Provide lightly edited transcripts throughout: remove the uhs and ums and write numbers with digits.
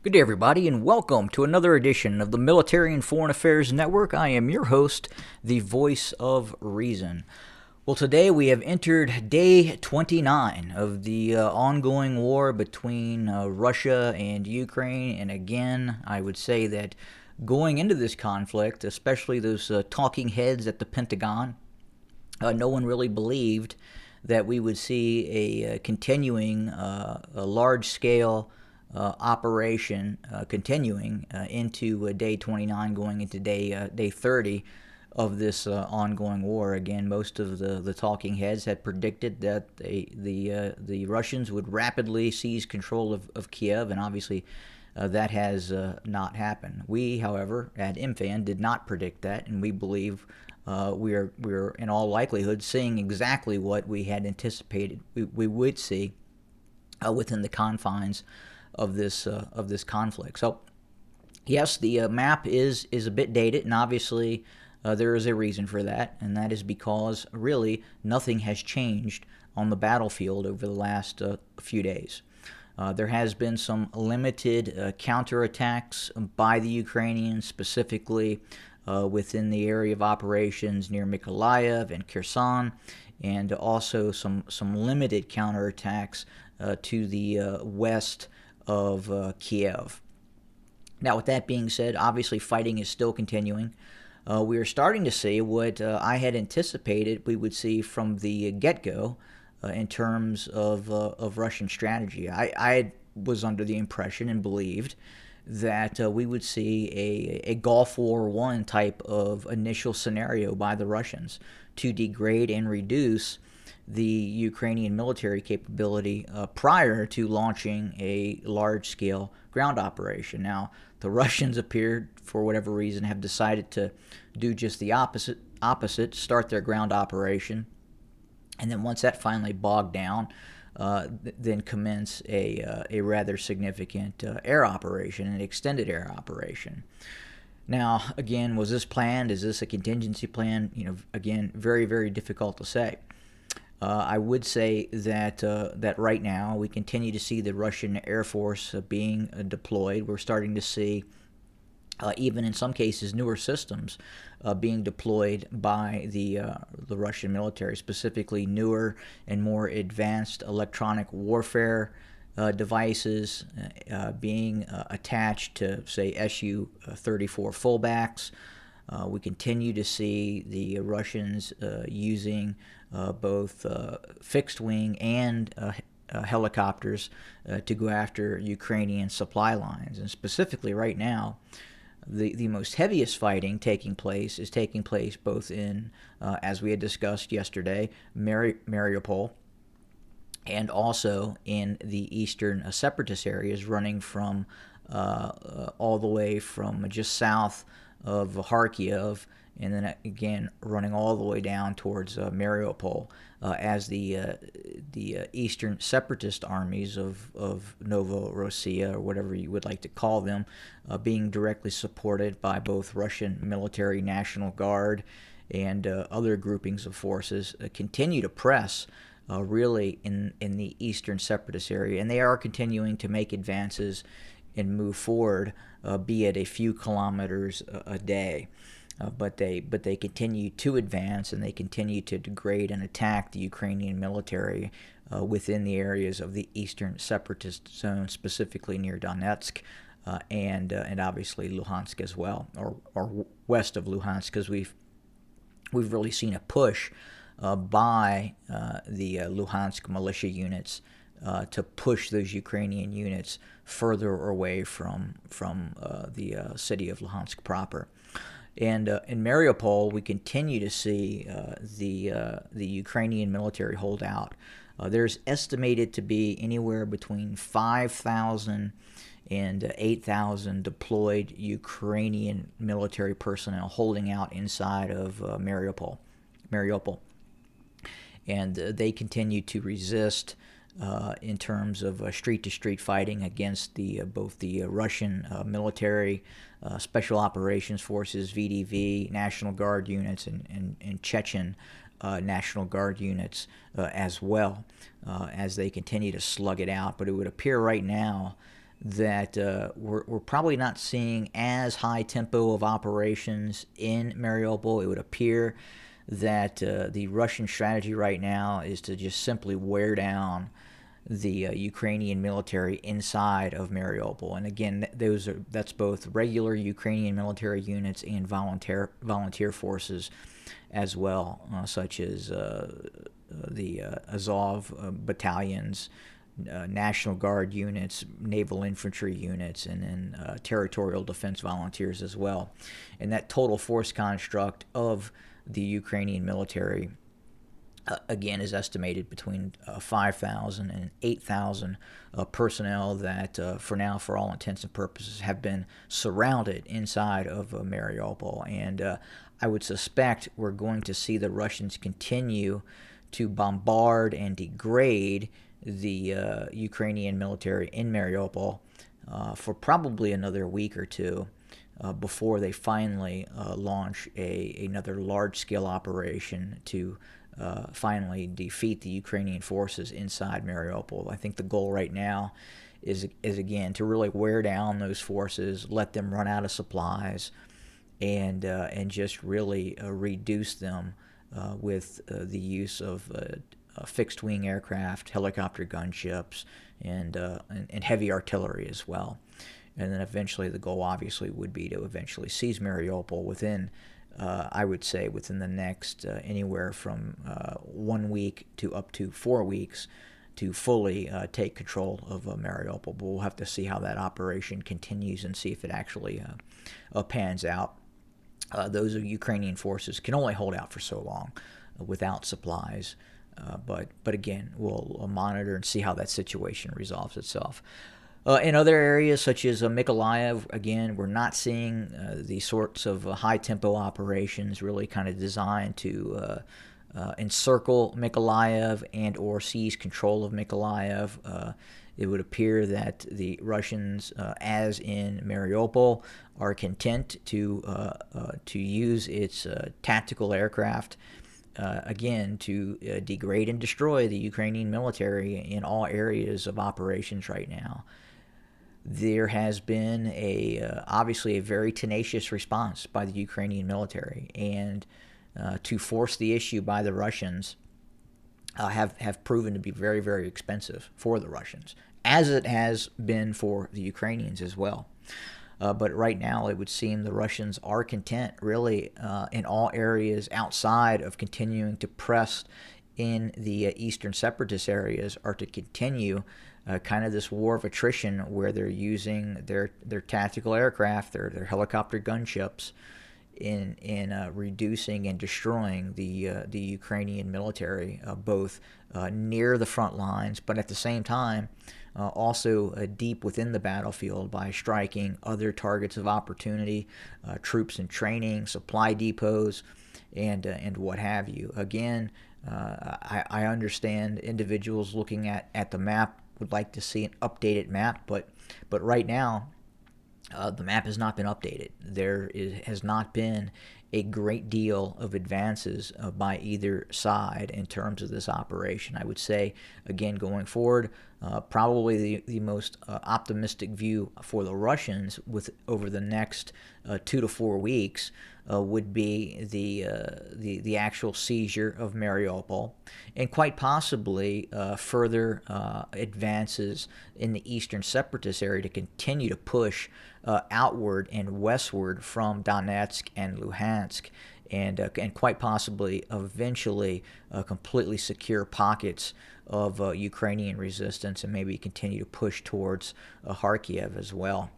Good day, everybody, and welcome to another edition of the Military and Foreign Affairs Network. I am your host, the voice of reason. Well, today we have entered day 29 of the ongoing war between Russia and Ukraine. And again, I would say that going into this conflict, especially those talking heads at the Pentagon, no one really believed that we would see a continuing, a large-scale operation continuing into day 29, going into day 30 of this ongoing war. Again, most of the talking heads had predicted that the Russians would rapidly seize control of Kiev, and obviously that has not happened. We, however, at MFAN did not predict that, and we believe we're in all likelihood seeing exactly what we had anticipated we would see within the confines of this conflict. So, yes, the map is a bit dated, and obviously there is a reason for that, and that is because really nothing has changed on the battlefield over the last few days. There has been some limited counterattacks by the Ukrainians, specifically within the area of operations near Mykolaiv and Kherson, and also some limited counterattacks to the west of Kiev. Now, with that being said, obviously fighting is still continuing. We are starting to see what I had anticipated we would see from the get-go in terms of Russian strategy. I was under the impression and believed that we would see a Gulf War I type of initial scenario by the Russians to degrade and reduce the Ukrainian military capability prior to launching a large-scale ground operation. Now, the Russians appeared, for whatever reason, have decided to do just the opposite, start their ground operation, and then once that finally bogged down, then commence a rather significant air operation, an extended air operation. Now, again, was this planned? Is this a contingency plan? Again, very, very difficult to say. I would say that right now we continue to see the Russian Air Force being deployed. We're starting to see, even in some cases, newer systems being deployed by the Russian military, specifically newer and more advanced electronic warfare devices being attached to, say, Su-34 fullbacks. We continue to see the Russians using both fixed-wing and helicopters to go after Ukrainian supply lines. And specifically right now, the most heaviest fighting is taking place both in, as we had discussed yesterday, Mariupol, and also in the eastern separatist areas running from all the way from just south of Kharkiv, and then again running all the way down towards Mariupol, as the eastern separatist armies of Novorossiya, or whatever you would like to call them, being directly supported by both Russian military National Guard and other groupings of forces, continue to press really in the eastern separatist area, and they are continuing to make advances and move forward, be it a few kilometers a day. But they continue to advance, and they continue to degrade and attack the Ukrainian military within the areas of the eastern separatist zone, specifically near Donetsk and obviously Luhansk as well, or west of Luhansk, because we've really seen a push by the Luhansk militia units to push those Ukrainian units further away from the city of Luhansk proper. And in Mariupol, we continue to see the Ukrainian military hold out. There's estimated to be anywhere between 5,000 and 8,000 deployed Ukrainian military personnel holding out inside of Mariupol. And they continue to resist in terms of street-to-street fighting against both the Russian military, Special Operations Forces, VDV, National Guard units, and Chechen National Guard units as well, as they continue to slug it out. But it would appear right now that we're probably not seeing as high tempo of operations in Mariupol. It would appear that the Russian strategy right now is to just simply wear down the Ukrainian military inside of Mariupol. And again, that's both regular Ukrainian military units and volunteer forces as well, such as the Azov battalions, National Guard units, naval infantry units, and then territorial defense volunteers as well. And that total force construct of the Ukrainian military again is estimated between 5,000 and 8,000 personnel that for now, for all intents and purposes, have been surrounded inside of Mariupol. And I would suspect we're going to see the Russians continue to bombard and degrade the Ukrainian military in Mariupol for probably another week or two before they finally launch another large-scale operation to finally defeat the Ukrainian forces inside Mariupol. I think the goal right now is again to really wear down those forces, let them run out of supplies, and just really reduce them with the use of fixed wing aircraft, helicopter gunships, and heavy artillery as well. And then eventually the goal obviously would be to eventually seize Mariupol within, I would say, within the next anywhere from 1 week to up to 4 weeks to fully take control of Mariupol. But we'll have to see how that operation continues and see if it actually pans out. Those Ukrainian forces can only hold out for so long without supplies. But again, we'll monitor and see how that situation resolves itself. In other areas such as Mykolaiv, again, we're not seeing the sorts of high-tempo operations really kind of designed to encircle Mykolaiv and or seize control of Mykolaiv. It would appear that the Russians, as in Mariupol, are content to use its tactical aircraft again to degrade and destroy the Ukrainian military in all areas of operations right now. There has been obviously a very tenacious response by the Ukrainian military, and to force the issue by the Russians have proven to be very, very expensive for the Russians, as it has been for the Ukrainians as well. But right now, it would seem the Russians are content, really, in all areas outside of continuing to press in the eastern separatist areas, are to continue kind of this war of attrition where they're using their tactical aircraft, their helicopter gunships, in reducing and destroying the Ukrainian military, both near the front lines, but at the same time also deep within the battlefield by striking other targets of opportunity, troops in training, supply depots, and what have you. Again, I understand individuals looking at the map would like to see an updated map, but right now the map has not been updated. There has not been a great deal of advances by either side in terms of this operation. I would say, again, going forward, probably the most optimistic view for the Russians over the next 2 to 4 weeks would be the actual seizure of Mariupol, and quite possibly further advances in the eastern separatist area to continue to push outward and westward from Donetsk and Luhansk, and quite possibly eventually completely secure pockets of Ukrainian resistance, and maybe continue to push towards Kharkiv as well.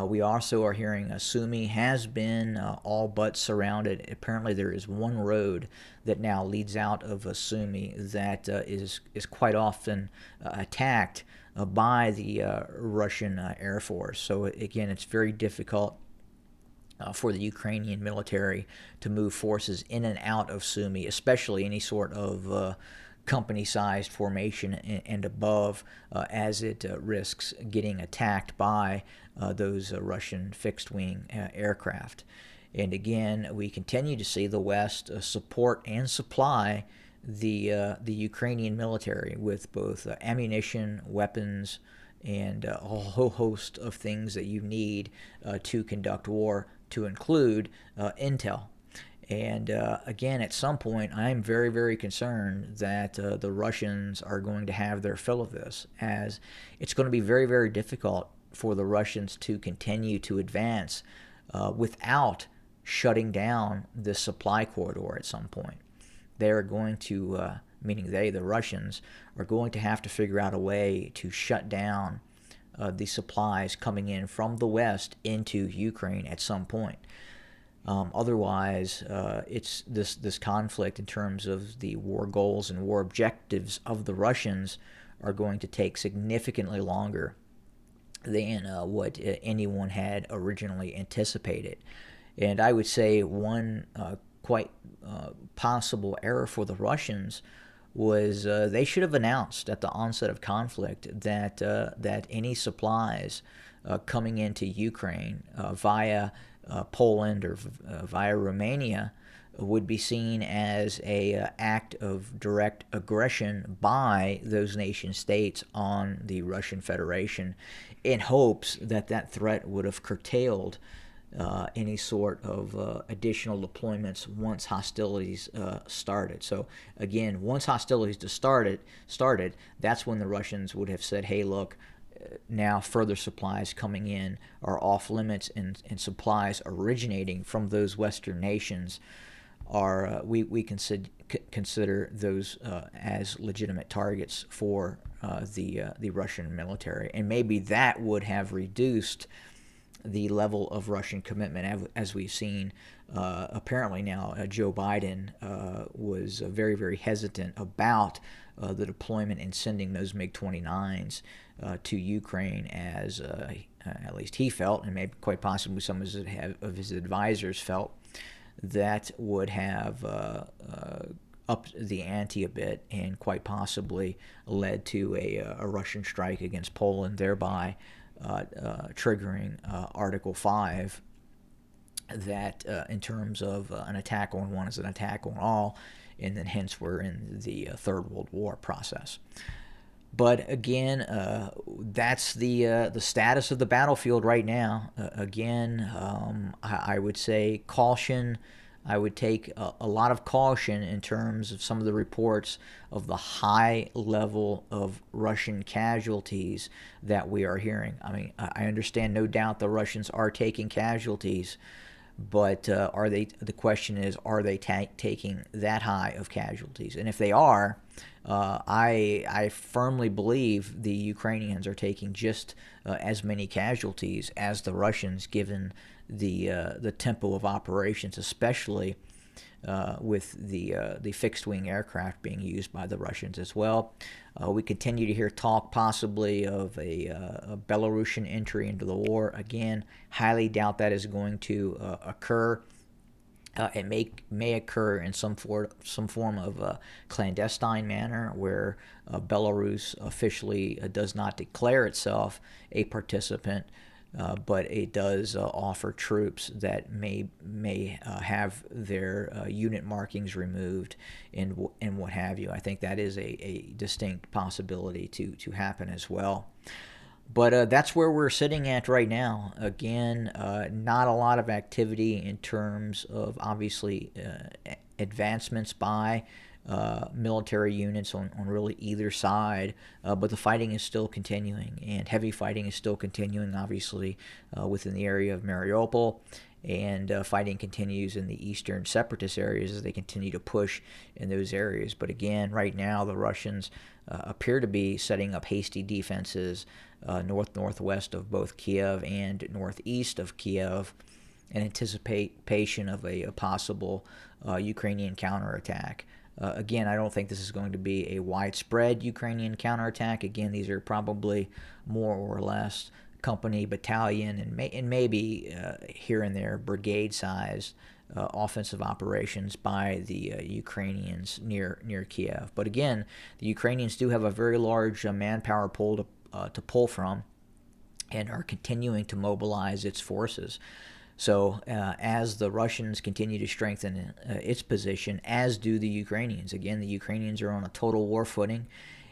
We also are hearing Sumy has been all but surrounded. Apparently there is one road that now leads out of Sumy that is quite often attacked by the Russian Air Force. So again, it's very difficult for the Ukrainian military to move forces in and out of Sumy, especially any sort of company-sized formation and above, as it risks getting attacked by those Russian fixed-wing aircraft. And again, we continue to see the West support and supply the Ukrainian military with both ammunition, weapons, and a whole host of things that you need to conduct war, to include intel. And again, at some point, I'm very, very concerned that the Russians are going to have their fill of this, as it's going to be very, very difficult for the Russians to continue to advance without shutting down this supply corridor at some point. They're going to, meaning the Russians, are going to have to figure out a way to shut down the supplies coming in from the West into Ukraine at some point. Otherwise, it's this conflict in terms of the war goals and war objectives of the Russians are going to take significantly longer than what anyone had originally anticipated. And I would say one quite possible error for the Russians was they should have announced at the onset of conflict that any supplies coming into Ukraine via Poland or via Romania would be seen as a act of direct aggression by those nation states on the Russian Federation, in hopes that that threat would have curtailed any sort of additional deployments once hostilities started. So again, once hostilities started, that's when the Russians would have said, hey, look, now further supplies coming in are off limits, and supplies originating from those Western nations are we consider those as legitimate targets for the Russian military, and maybe that would have reduced the level of Russian commitment. As we've seen, apparently now Joe Biden was very, very hesitant about the deployment and sending those MiG-29s to Ukraine, as at least he felt, and maybe quite possibly some of his advisors felt, that would have upped the ante a bit and quite possibly led to a Russian strike against Poland, thereby triggering Article 5, that in terms of an attack on one is an attack on all, and then hence we're in the Third World War process. But again, that's the status of the battlefield right now. Again, I would say caution. I would take a lot of caution in terms of some of the reports of the high level of Russian casualties that we are hearing. I mean, I understand, no doubt, the Russians are taking casualties, but are they? The question is, are they taking that high of casualties? And if they are, I firmly believe the Ukrainians are taking just as many casualties as the Russians, given the tempo of operations, especially with the fixed-wing aircraft being used by the Russians as well. We continue to hear talk possibly of a Belarusian entry into the war. Again, highly doubt that is going to occur. It may occur in some form of a clandestine manner, where Belarus officially does not declare itself a participant, but it does offer troops that may have their unit markings removed and what have you. I think that is a distinct possibility to happen as well. But that's where we're sitting at right now. Again, not a lot of activity in terms of, obviously, advancements by military units on really either side, but the fighting is still continuing, and heavy fighting is still continuing, obviously, within the area of Mariupol, and fighting continues in the eastern separatist areas as they continue to push in those areas. But again, right now, the Russians appear to be setting up hasty defenses northwest of both Kiev and northeast of Kiev, in anticipation of a possible Ukrainian counterattack. Again, I don't think this is going to be a widespread Ukrainian counterattack. Again, these are probably more or less company, battalion, and maybe here and there brigade-sized offensive operations by the Ukrainians near Kiev. But again, the Ukrainians do have a very large manpower pool to pull from, and are continuing to mobilize its forces. So as the Russians continue to strengthen its position, as do the Ukrainians. Again, the Ukrainians are on a total war footing,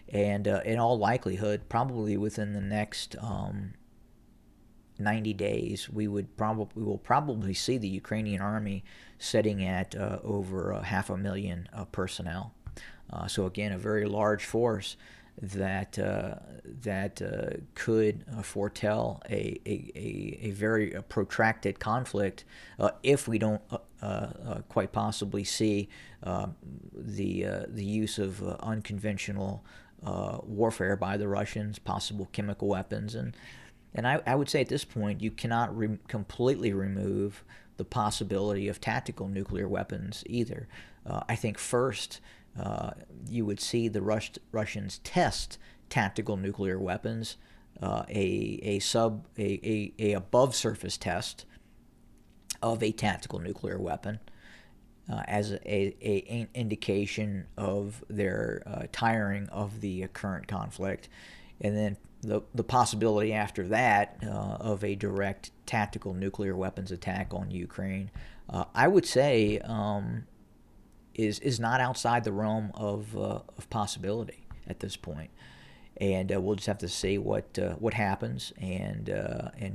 And in all likelihood, probably within the next 90 days, we will probably see the Ukrainian army sitting at over 500,000 personnel. So again, a very large force that could foretell a very protracted conflict if we don't quite possibly see the use of unconventional warfare by the Russians, possible chemical weapons, and I would say at this point you cannot completely remove the possibility of tactical nuclear weapons either. I think first you would see the Russians test tactical nuclear weapons, a above surface test of a tactical nuclear weapon as an indication of their tiring of the current conflict, and then the possibility after that of a direct tactical nuclear weapons attack on Ukraine, I would say is not outside the realm of possibility at this point. And we'll just have to see what happens, and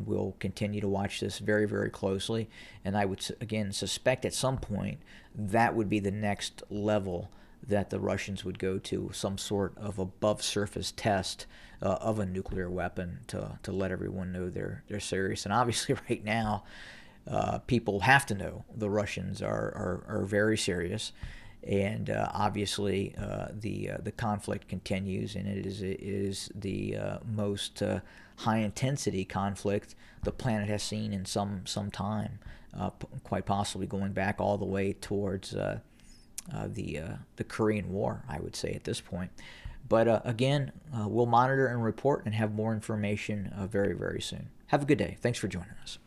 we'll continue to watch this very, very closely. And I would again suspect at some point that would be the next level that the Russians would go to, some sort of above surface test of a nuclear weapon to let everyone know they're serious. And obviously, right now, people have to know the Russians are very serious. And obviously, the conflict continues, and it is the most high intensity conflict the planet has seen in some time, quite possibly going back all the way towards the Korean War, I would say at this point. But again, we'll monitor and report and have more information very, very soon. Have a good day. Thanks for joining us.